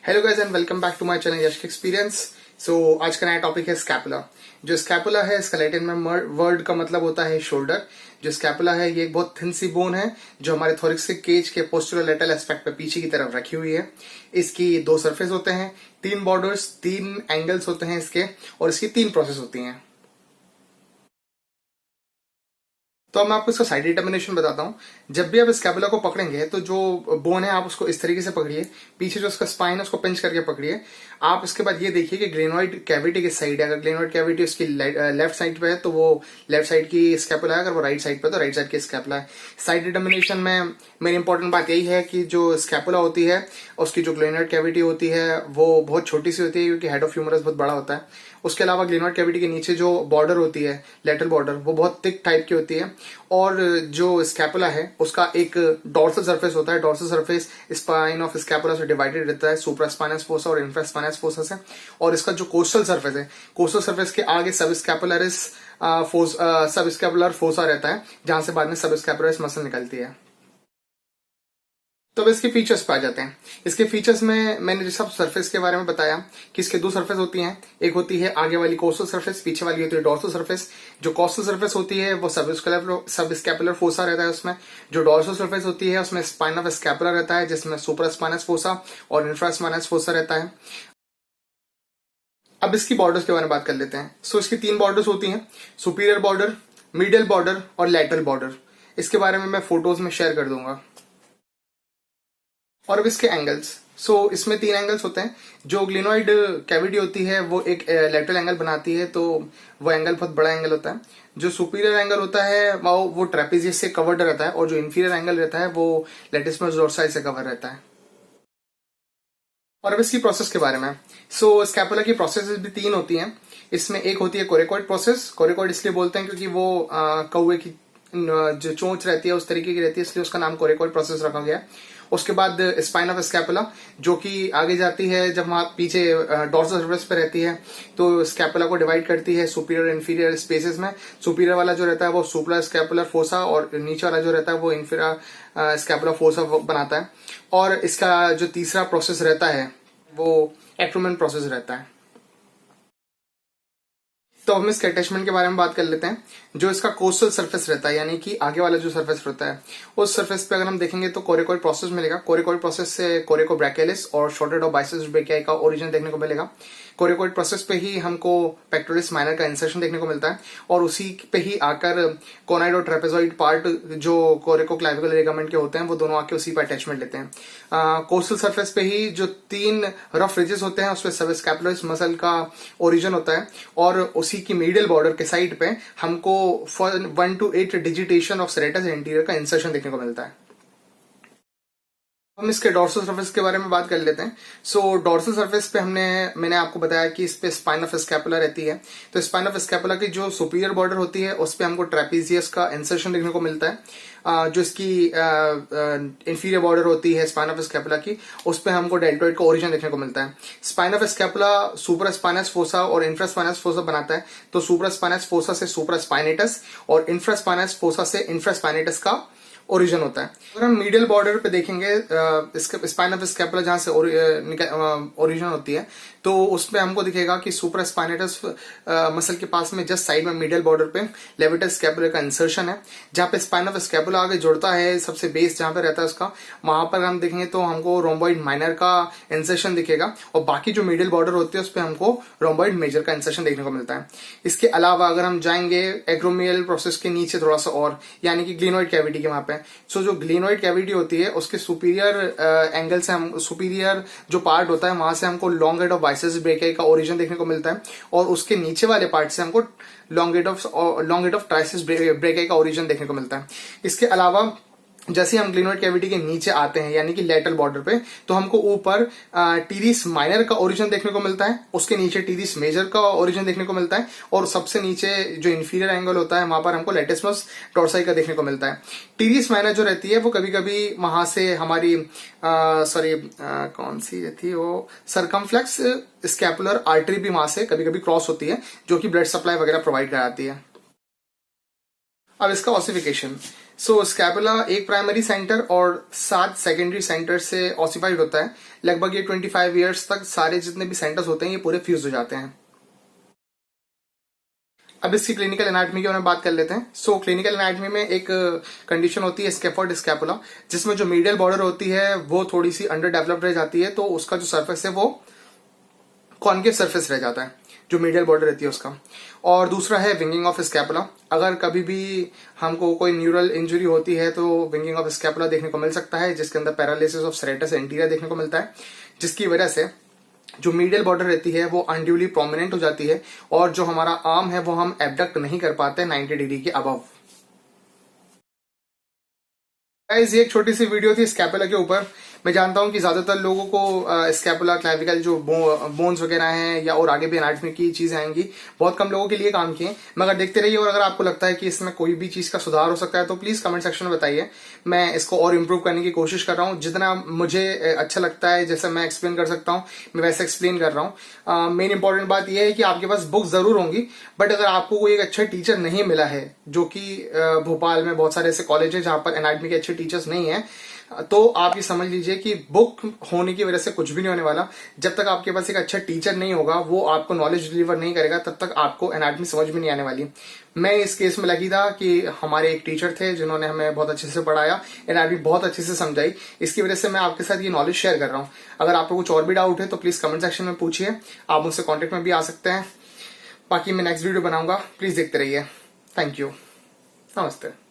Hello guys and welcome back to my channel Yash experience. So आज का नया topic है स्कैपुला। जो स्कैपुला है इसका लैटिन में वर्ड का मतलब होता है शोल्डर। जो स्कैपुला है ये एक बहुत थिन सी बोन है जो हमारे थोरैसिक केज के पोस्टीरियर लेटरल एस्पेक्ट पे पीछे की तरफ रखी हुई है। इसकी दो सरफेस होते हैं, तीन बॉर्डर्स, तीन एंगल्स होते हैं इसके, और इसकी तीन प्रोसेस होती हैं। तो अब मैं आपको इसका साइड डिटर्मिनेशन बताता हूँ। जब भी आप स्कैपुला को पकड़ेंगे तो जो बोन है आप उसको इस तरीके से पकड़िए, पीछे जो उसका स्पाइन है उसको पिंच करके पकड़िए। आप इसके बाद ये देखिए कि ग्लेनोइड कैविटी की साइड है, अगर ग्लेनोइड कैविटी उसकी लेफ्ट साइड पे है तो वो लेफ्ट साइड की स्कैपुला है, अगर वो राइट साइड पे तो राइट साइड की स्कैपुला है। साइड डिटर्मिनेशन में मेन इंपॉर्टेंट बात यही है कि जो स्कैपुला होती है उसकी जो ग्लेनोइड कैविटी होती है वो बहुत छोटी सी होती है क्योंकि हेड ऑफ ह्यूमरस बहुत बड़ा होता है। उसके अलावा ग्लेनोइड कैविटी के नीचे जो बॉर्डर होती है, लेटरल बॉर्डर, वो बहुत थिक टाइप की होती है। और जो स्कैपुला है उसका एक डॉर्सल सरफेस होता है। Dorsal surface spine of scapula से डिवाइडेड रहता है सुप्रास्पाइनस फोसा और इंफ्रास्पाइनस फोसा से। और इसका जो कोस्टल सरफेस है, कोस्टल सरफेस के आगे सब स्कैपुलर फोसा रहता है, जहां से बाद में सब स्कैपुलरिस मसल निकलती है। तो अब इसके फीचर्स पे आ जाते हैं। इसके फीचर्स में मैंने जो सब सरफेस के बारे में बताया कि इसके दो सरफेस होती हैं। एक होती है आगे वाली कोस्टल सरफेस, पीछे वाली होती है डॉर्सल सरफेस। जो कोस्टल सरफेस होती है वो सब स्कैपुलर फोसा रहता है उसमें। जो डॉर्सल सरफेस होती है उसमें स्पाइन ऑफ स्कैपुला रहता है, जिसमें सुपरास्पाइनस फोसा और इंफ्रास्पाइनस फोसा रहता है। अब इसकी बॉर्डर्स के बारे में बात कर लेते हैं। सो इसकी तीन बॉर्डर्स होती हैं, सुपीरियर बॉर्डर, मिडिल बॉर्डर और लैटरल बॉर्डर। इसके बारे में मैं फोटोज में शेयर कर दूंगा। और अब इसके एंगल्स। सो इसमें तीन एंगल्स होते हैं। जो ग्लिनोइड कैविटी होती है वो एक लेटरल एंगल बनाती है, तो वो एंगल बहुत बड़ा एंगल होता है। जो सुपीरियर एंगल होता है वो ट्रेपेजियस से कवर्ड रहता है, और जो इंफीरियर एंगल रहता है वो लेटिस्मस डोर्साई से कवर रहता है। और अब इसकी प्रोसेस के बारे में। सो स्कैपुला की प्रोसेस भी तीन होती हैं। इसमें एक होती है कोरेकॉइड प्रोसेस। कोरेकॉइड इसलिए बोलते हैं क्योंकि वो कौवे की जो चोंच रहती है उस तरीके की रहती है, इसलिए उसका नाम कोरेकॉइड प्रोसेस रखा गया। उसके बाद स्पाइन ऑफ स्कैपुला, जो कि आगे जाती है जब वहां पीछे डॉर्सल सरफेस पे रहती है, तो स्कैपुला को डिवाइड करती है सुपीरियर इंफीरियर स्पेसेस में। सुपीरियर वाला जो रहता है वो सुप्रा स्कैपुलर फोसा, और नीचे वाला जो रहता है वो इंफीरियर स्कैपुलर फोसा बनाता है। और इसका जो तीसरा प्रोसेस रहता है वो एक्रोमेन प्रोसेस रहता है। तो हम इसके अटैचमेंट के बारे में बात कर लेते हैं। जो इसका कोस्टल सरफेस रहता है, यानी कि आगे वाला जो सरफेस रहता है, उस सरफेस पे अगर हम देखेंगे तो कोरेकॉइड प्रोसेस मिलेगा। कोरेकॉइड प्रोसेस से कोरेको ब्रैकियलिस और शॉर्टेड ऑफ बाइसेप्स ब्रेकियाई का ओरिजिन देखने को मिलेगा। कोरेकॉइड प्रोसेस पे ही हमको पेक्टोरिस माइनर का इंसर्शन देखने को मिलता है, और उसी पे ही आकर कोनाइड और ट्रेपेजॉइड पार्ट जो कोरेको क्लाविकुलर लिगामेंट के होते हैं वो दोनों आके उसी पे अटैचमेंट लेते हैं। कोस्टल सरफेस पे ही जो तीन रफ रिजेस होते हैं उसपे सब स्कैपुलरिस मसल का ओरिजिन होता है, और उसी की मिडिल बॉर्डर के साइड पे हमको 1 to 8 digitation of serratus anterior का इंसर्शन देखने को मिलता है। हम इसके डॉर्सल सरफेस के बारे में बात कर लेते हैं। सो डॉर्सल सरफेस पे मैंने आपको बताया कि इस पे स्पाइन ऑफ स्कैपुला रहती है। तो स्पाइन ऑफ स्कैपुला की जो सुपीरियर बॉर्डर होती है उस पे हमको ट्रेपेजियस का इंसर्शन देखने को मिलता है। जो इसकी इंफीरियर बॉर्डर होती है स्पाइन ऑफ स्कैपुला की, उस पे हमको डेल्टोइड का ओरिजिन देखने को मिलता है। स्पाइन ऑफ स्कैपुला सुप्रास्पाइनस फोसा और इंफ्रास्पाइनस फोसा बनाता है। तो सुप्रास्पाइनस फोसा से सुप्रास्पाइनेटस और इंफ्रास्पाइनस फोसा से इंफ्रास्पाइनेटस का ओरिजिन होता है। अगर हम मीडियल बॉर्डर पे देखेंगे स्पाइन ऑफ स्कैपुला जहां से ओरिजिन होती है, तो उसमें हमको दिखेगा कि सुप्रास्पाइनेटस मसल के पास में जस्ट साइड में मीडियल बॉर्डर पे लेविटस स्कैपुला का इंसर्शन है, जहां पे स्पाइन ऑफ स्कैपुला आगे जुड़ता है। सबसे बेस जहां पे रहता है उसका, वहां पर हम देखेंगे तो हमको रोम्बॉइड माइनर का इंसर्शन दिखेगा, और बाकी जो मीडियल बॉर्डर होती है उस पर हमको रोम्बॉइड मेजर का इंसर्शन देखने को मिलता है। इसके अलावा अगर हम जाएंगे एक्रोमियल प्रोसेस के नीचे थोड़ा सा और, यानी कि ग्लिनोइड कैविटी के वहां पे, सो जो ग्लिनोइड कैविटी होती है उसके सुपीरियर एंगल से हम सुपीरियर जो पार्ट होता है वहां से हमको long head of biceps brachii का ओरिजिन देखने को मिलता है, और उसके नीचे वाले पार्ट से हमको long head of triceps brachii का ओरिजिन देखने को मिलता है। इसके अलावा जैसे हम ग्लिनोइड कैविटी के नीचे आते हैं यानी कि लेटरल बॉर्डर पे, तो हमको ऊपर टीरिस माइनर का ओरिजिन देखने को मिलता है, उसके नीचे टीरिस मेजर का ओरिजिन देखने को मिलता है, और सबसे नीचे जो इंफीरियर एंगल होता है वहां पर हमको लेटिस्मस डोर्साई का देखने को मिलता है। टीरिस माइनर जो रहती है वो कभी कभी वहां से हमारी कौन सी थी वो सरकमफ्लेक्स स्कैपुलर आर्टरी भी वहां से कभी कभी क्रॉस होती है, जो कि ब्लड सप्लाई वगैरह प्रोवाइड कराती है। अब इसका ऑसिफिकेशन। सो स्कैपुला एक प्राइमरी सेंटर और 7 सेकेंडरी सेंटर से ऑसिफाइड होता है। लगभग ये 25 ईयर्स तक सारे जितने भी सेंटर्स होते हैं ये पूरे फ्यूज हो जाते हैं। अब इसकी क्लिनिकल एनाटॉमी की बात कर लेते हैं। सो क्लिनिकल एनाटॉमी में एक कंडीशन होती है स्कैफोल्ड स्कैपुला, जिसमें जो मीडियल बॉर्डर होती है वो थोड़ी सी अंडर डेवलप्ड रह जाती है, तो उसका जो सरफेस है वो कॉन्केव सरफेस रह जाता है, जो मीडियल बॉर्डर रहती है उसका। और दूसरा है विंगिंग ऑफ स्कैपुला। अगर कभी भी हमको कोई न्यूरल इंजरी होती है तो विंगिंग ऑफ स्कैपुला देखने को मिल सकता है, जिसके अंदर पैरालिसिस ऑफ सेरेटस एंटीरियर देखने को मिलता है, जिसकी वजह से जो मीडियल बॉर्डर रहती है वो अनड्यूली प्रोमिनेंट हो जाती है और जो हमारा आर्म है वो हम एबडक्ट नहीं कर पाते 90 डिग्री के अबव। गाइस ये एक छोटी सी वीडियो थी स्कैपुला के ऊपर। मैं जानता हूं कि ज्यादातर लोगों को स्कैपुला क्लैविकल जो बोन्स वगैरह हैं या और आगे भी एनाटॉमी की चीजें आएंगी, बहुत कम लोगों के लिए काम किए, मगर देखते रहिए। और अगर आपको लगता है कि इसमें कोई भी चीज का सुधार हो सकता है तो प्लीज कमेंट सेक्शन में बताइए। मैं इसको और इम्प्रूव करने की कोशिश कर रहा हूँ। जितना मुझे अच्छा लगता है, जैसे मैं एक्सप्लेन कर सकता हूँ, मैं वैसे एक्सप्लेन कर रहा हूँ। मेन इंपॉर्टेंट बात यह है कि आपके पास बुक जरूर होंगी, बट अगर आपको कोई एक अच्छा टीचर नहीं मिला है, जो कि भोपाल में बहुत सारे ऐसे कॉलेज है जहां पर एनाटॉमी के अच्छे टीचर्स नहीं है, तो आप ये समझ लीजिए कि बुक होने की वजह से कुछ भी नहीं होने वाला। जब तक आपके पास एक अच्छा टीचर नहीं होगा, वो आपको नॉलेज डिलीवर नहीं करेगा, तब तक आपको एनाटॉमी समझ में नहीं आने वाली। मैं इस केस में लगी था कि हमारे एक टीचर थे जिन्होंने हमें बहुत अच्छे से पढ़ाया, एनाटॉमी बहुत अच्छे से समझाई। इसकी वजह से मैं आपके साथ ये नॉलेज शेयर कर रहा हूँ। अगर आपको कुछ और भी डाउट है तो प्लीज कमेंट सेक्शन में पूछिए। आप मुझसे कॉन्टेक्ट में भी आ सकते हैं। बाकी मैं नेक्स्ट वीडियो बनाऊंगा, प्लीज देखते रहिए। थैंक यू, नमस्ते।